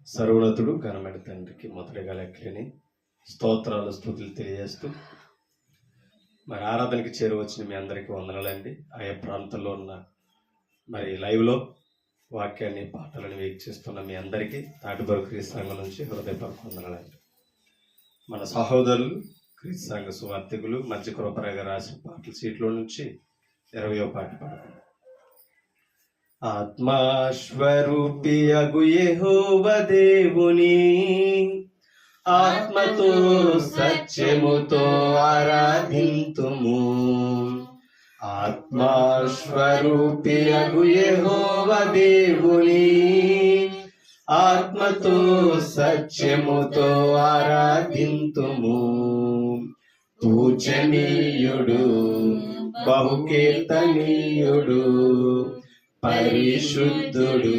సర్వోన్నతుడు ఘనమైన తండ్రికి మొదటిగా లెక్కలేని స్తోత్రాలు స్తుతులు తెలియజేస్తూ మరి ఆరాధనకి చేరువచ్చిన మీ అందరికీ వందనాలండి. ఆయా ప్రాంతంలో ఉన్న మరి లైవ్లో వాక్యాన్ని పాటలను వీక్షిస్తున్న మీ అందరికీ తాటిబరు క్రీస్తు సంఘం నుంచి హృదయపూర్వక వందనాలండి. మన సహోదరులు క్రీస్తు సంఘ సువార్థికులు మధ్య కృపరగా రాసిన పాటల సీట్లో నుంచి 20వ పాట పాడుకుందాం. ఆత్మస్వరూపి అగు యెహోవా దేవుని ఆత్మతో సత్యముతో ఆరాధింతుము. ఆత్మస్వరూపి అగు యెహోవా దేవుని ఆత్మతో సత్యముతో ఆరాధింతుము. పూజనీయుడు బహుకీర్తనీయుడు పరిశుద్ధుడు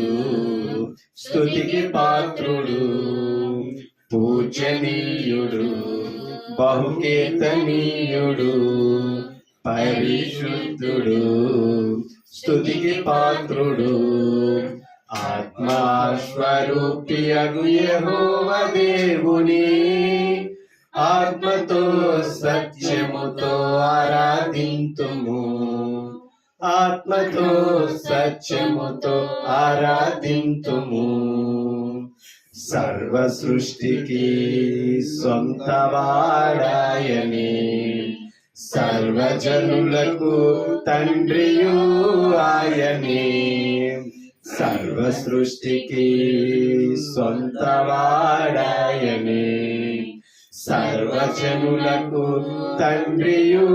స్తుతికి పాత్రుడు. పూజనీయుడు బహుకీర్తనీయుడు పరిశుద్ధుడు స్తుతికి పాత్రుడు. ఆత్మస్వరూపి అగు యెహోవా దేవుని ఆత్మతో సత్యముతో ఆరాధింతుము. ఆత్మతో సత్యముతో ఆరాధింతుము. సర్వ సృష్టికి సొంతవాడాయని సర్వజనులకు తండ్రియు ఆయనే. సర్వ సృష్టికి సొంతవాడాయని సర్వజనులకు తండ్రియు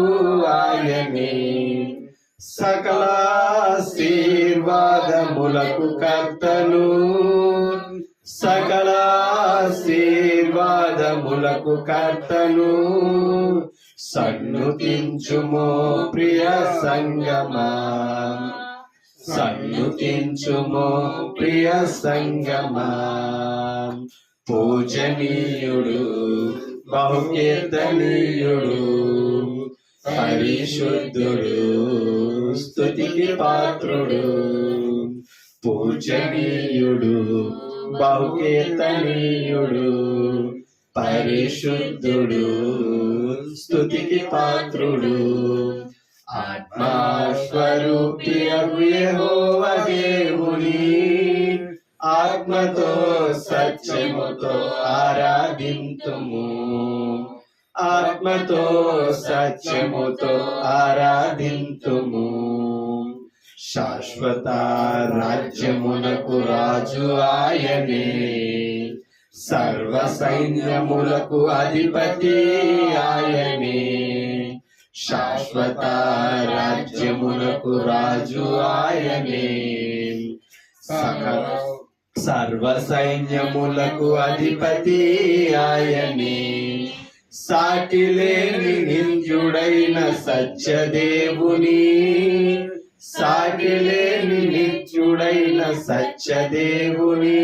ఆయనే. సకల ఆశీర్వాదములకు కర్తను సకల ఆశీర్వాదములకు కర్తను. సన్నుతించుమో ప్రియ సంగమా సన్నుతించుమో ప్రియ సంగమా. పూజనీయుడు బహుకీర్తనీయుడు పరిశుద్ధుడు స్తుతికి పాత్రుడు. పూజనీయుడు బహుకీర్తనీయుడు పరిశుద్ధుడు స్తుతికి పాత్రుడు. ఆత్మస్వరూపి అగు యెహోవా దేవుని ఆత్మతో సత్యముతో ఆరాధింతుము. ఆత్మతో సత్యముతో ఆరాధింతుము. శాశ్వత రాజ్యమునకు రాజు ఆయనే సర్వ సైన్యములకు అధిపతి ఆయనే. శాశ్వత రాజ్యమునకు రాజు ఆయనే సర్వ సైన్యములకు అధిపతి ఆయనే. సాటిలేని నిత్యుడైన సత్యదేవుని సాటిలేని నిత్యుడైన సత్యదేవుని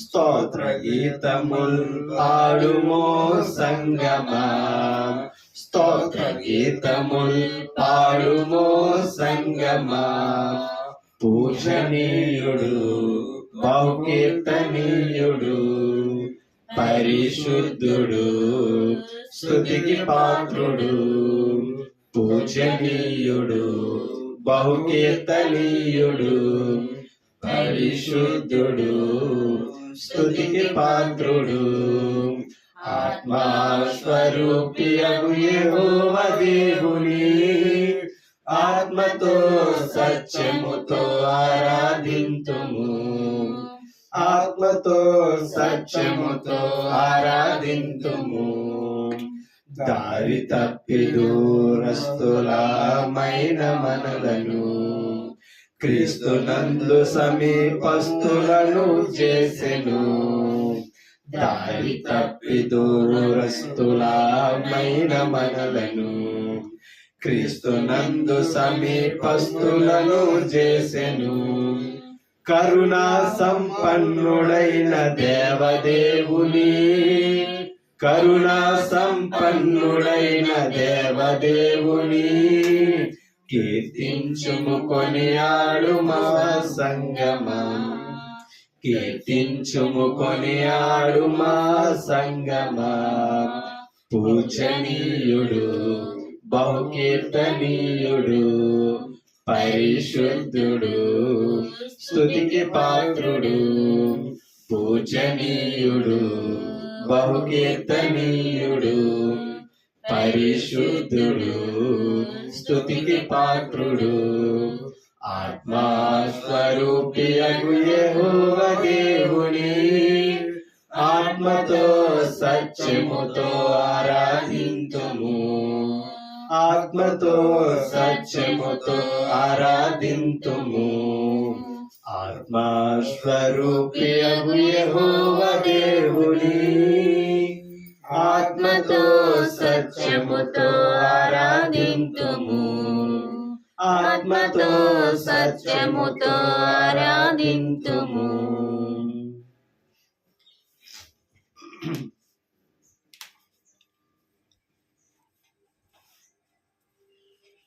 స్తోత్ర గీతముల్ పాడుమో సంగమా. స్తోత్ర గీతముల్ పాడుమో సంగమా. పూజనీయుడు బహుకీర్తనీయుడు పరిశుద్ధుడు స్తుతికి పాత్రుడు. పూజనీయుడు బహుకీర్తనీయుడు పరిశుద్ధుడు స్తుతికి పాత్రుడు. ఆత్మస్వరూపి అగు యెహోవా దేవుని ఆత్మతో సత్యముతో ఆరాధింతుము. ఆత్మతో సత్యముతో ఆరాధింతుము. దారి తప్పి దూరస్తులమైన మనలను క్రీస్తునందు సమీపస్తులను చేసెను. దారి తప్పి దూరస్తులమైన మనలను క్రీస్తునందు సమీపస్తులను చేసెను. కరుణా సంపన్నుడైన దేవదేవుని కరుణా సంపన్నుడైన దేవదేవుని కీర్తించుము కొనియాడు మా సంగమా. కీర్తించుము కొనియాడు మా సంగమా. పూజనీయుడు బహుకీర్తనీయుడు పరిశుద్ధుడు స్తుతికి పాత్రుడు. పూజనీయుడు బహుకీర్తనీయుడు పరిశుద్ధుడు స్తుతికి పాత్రుడు. ఆత్మాస్వరూపియగు యెహోవా దేవుని ఆత్మతో సత్యముతో ఆరాధింతుము. ఆత్మతో సత్యముతో ఆరాధింతుము. ఆత్మాస్వరూపియగు యెహోవా దేవుని ఆత్మతో సత్యముతో ఆరాధింతుము. ఆత్మతో సత్యముతో ఆరాధింతుము.